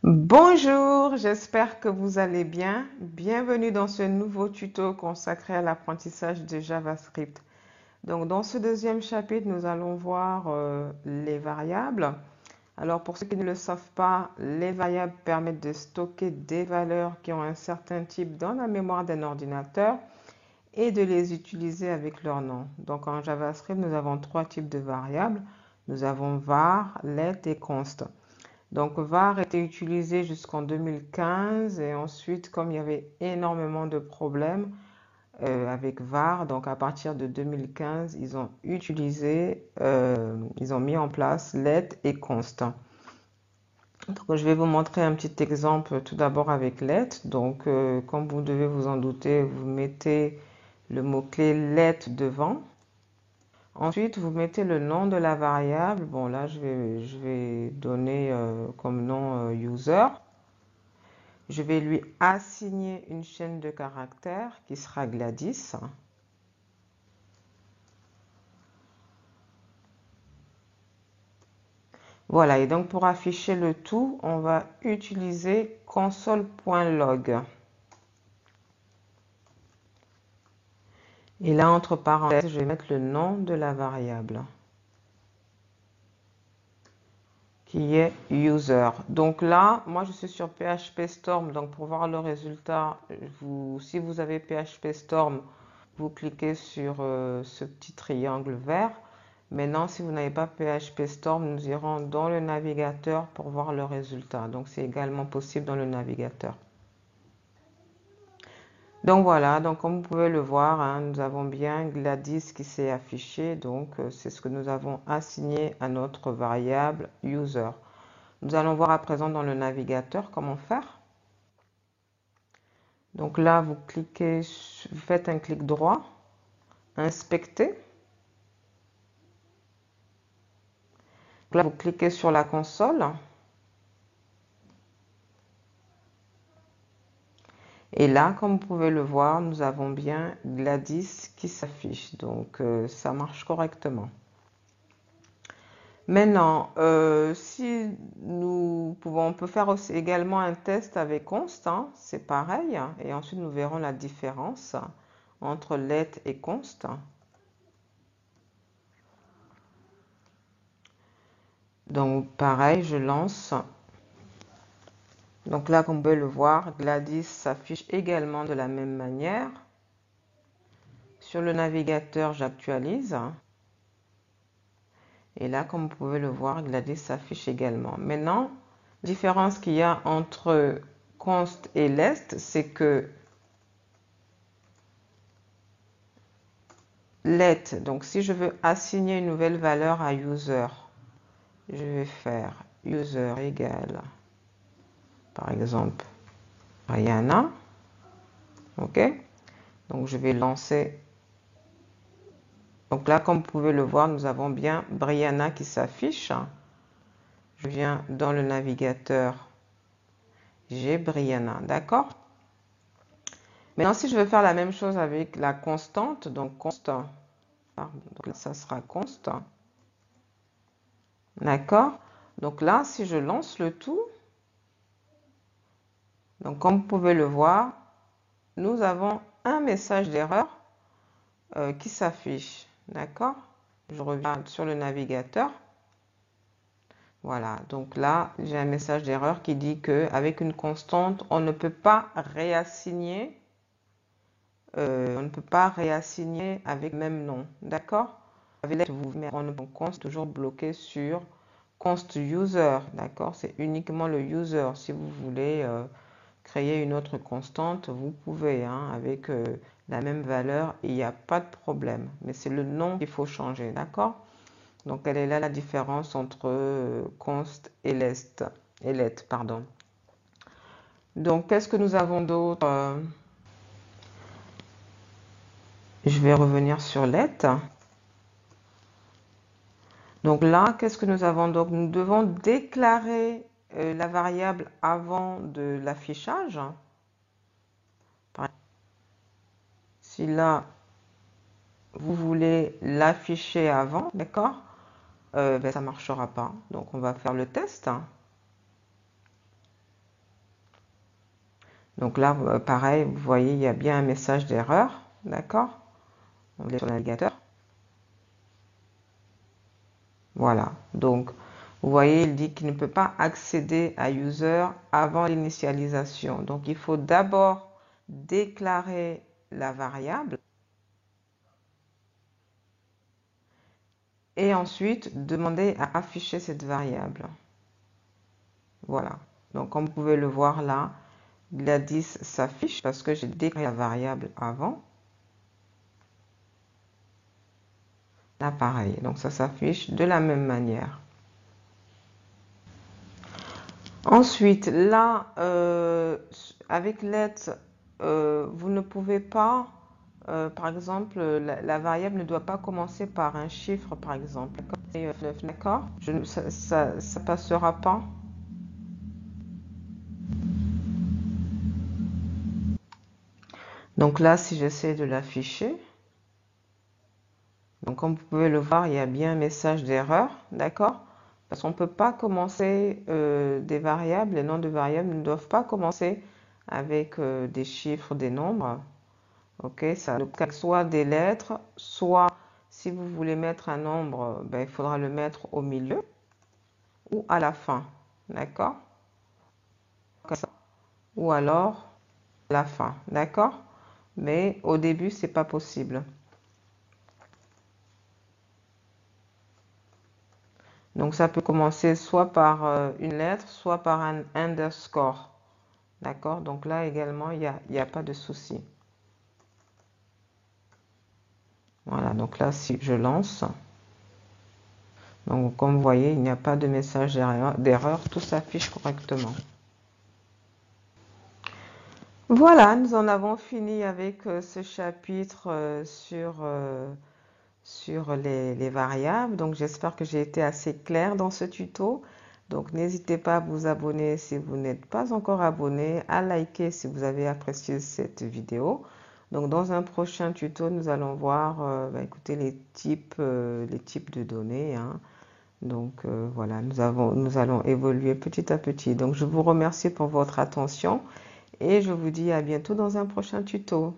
Bonjour, j'espère que vous allez bien. Bienvenue dans ce nouveau tuto consacré à l'apprentissage de JavaScript. Donc, dans ce deuxième chapitre, nous allons voir les variables. Alors, pour ceux qui ne le savent pas, les variables permettent de stocker des valeurs qui ont un certain type dans la mémoire d'un ordinateur et de les utiliser avec leur nom. Donc, en JavaScript, nous avons trois types de variables. Nous avons var, let et const. Donc var était utilisé jusqu'en 2015 et ensuite comme il y avait énormément de problèmes avec var, donc à partir de 2015 ils ont ils ont mis en place let et const. Donc je vais vous montrer un petit exemple tout d'abord avec let. Donc comme vous devez vous en douter, vous mettez le mot-clé let devant. Ensuite, vous mettez le nom de la variable. Bon, là, je vais donner comme nom user. Je vais lui assigner une chaîne de caractères qui sera Gladys. Voilà, et donc pour afficher le tout, on va utiliser console.log. Et là, entre parenthèses, je vais mettre le nom de la variable, qui est user. Donc là, moi je suis sur PHP Storm, donc pour voir le résultat, si vous avez PHP Storm, vous cliquez sur ce petit triangle vert. Maintenant, si vous n'avez pas PHP Storm, nous irons dans le navigateur pour voir le résultat. Donc c'est également possible dans le navigateur. Donc voilà, donc comme vous pouvez le voir, hein, nous avons bien Gladys qui s'est affiché. Donc c'est ce que nous avons assigné à notre variable user. Nous allons voir à présent dans le navigateur comment faire. Donc là, vous cliquez, vous faites un clic droit, inspecter. Là, vous cliquez sur la console. Et là, comme vous pouvez le voir, nous avons bien Gladys qui s'affiche. Donc, ça marche correctement. Maintenant, si nous pouvons, on peut faire aussi également un test avec const, hein, c'est pareil, hein, et ensuite nous verrons la différence entre let et const. Donc pareil, je lance. Donc là, comme vous pouvez le voir, Gladys s'affiche également de la même manière. Sur le navigateur, j'actualise. Et là, comme vous pouvez le voir, Gladys s'affiche également. Maintenant, la différence qu'il y a entre const et let, c'est que let, donc si je veux assigner une nouvelle valeur à user, je vais faire user égale, par exemple, Brianna. OK? Donc je vais lancer. Donc là, comme vous pouvez le voir, nous avons bien Brianna qui s'affiche. Je viens dans le navigateur, j'ai Brianna, d'accord? Maintenant, si je veux faire la même chose avec la constante, donc constant, donc là, ça sera constant, d'accord? Donc là, si je lance le tout, donc comme vous pouvez le voir, nous avons un message d'erreur qui s'affiche, d'accord? Je reviens sur le navigateur. Voilà, donc là, j'ai un message d'erreur qui dit qu'avec une constante, on ne peut pas réassigner. On ne peut pas réassigner avec le même nom, d'accord? Avec vous on const toujours bloqué sur const user, d'accord? C'est uniquement le user. Si vous voulez créer une autre constante, vous pouvez, hein, avec la même valeur, il n'y a pas de problème. Mais c'est le nom qu'il faut changer, d'accord? Donc elle est là la différence entre const et let, pardon. Donc qu'est-ce que nous avons d'autre? Je vais revenir sur let. Donc là, qu'est-ce que nous avons? Donc nous devons déclarer la variable avant de l'affichage. Si là, vous voulez l'afficher avant, d'accord? Ben, ça ne marchera pas. Donc on va faire le test. Donc là, pareil, vous voyez, il y a bien un message d'erreur, d'accord? On est sur le navigateur. Voilà, donc vous voyez, il dit qu'il ne peut pas accéder à user avant l'initialisation. Donc il faut d'abord déclarer la variable et ensuite demander à afficher cette variable. Voilà, donc comme vous pouvez le voir là, la 10 s'affiche parce que j'ai déclaré la variable avant. Là, pareil, donc ça s'affiche de la même manière. Ensuite, là, avec let, vous ne pouvez pas, par exemple, la variable ne doit pas commencer par un chiffre, par exemple. D'accord? Ça passera pas. Donc là, si j'essaie de l'afficher, donc comme vous pouvez le voir, il y a bien un message d'erreur, d'accord? Parce qu'on ne peut pas commencer des variables, les noms de variables ne doivent pas commencer avec des chiffres, des nombres. Ok, ça soit des lettres, soit si vous voulez mettre un nombre, ben, il faudra le mettre au milieu ou à la fin, d'accord? Ou alors à la fin, d'accord? Mais au début, c'est pas possible. Donc ça peut commencer soit par une lettre, soit par un underscore, d'accord? Donc là également, il n'y a pas de souci. Voilà, donc là, si je lance, donc comme vous voyez, il n'y a pas de message d'erreur, tout s'affiche correctement. Voilà, nous en avons fini avec ce chapitre sur les variables. Donc j'espère que j'ai été assez claire dans ce tuto. Donc n'hésitez pas à vous abonner si vous n'êtes pas encore abonné, à liker si vous avez apprécié cette vidéo. Donc dans un prochain tuto, nous allons voir écoutez, les types de données, hein. Donc voilà, nous allons évoluer petit à petit. Donc je vous remercie pour votre attention et je vous dis à bientôt dans un prochain tuto.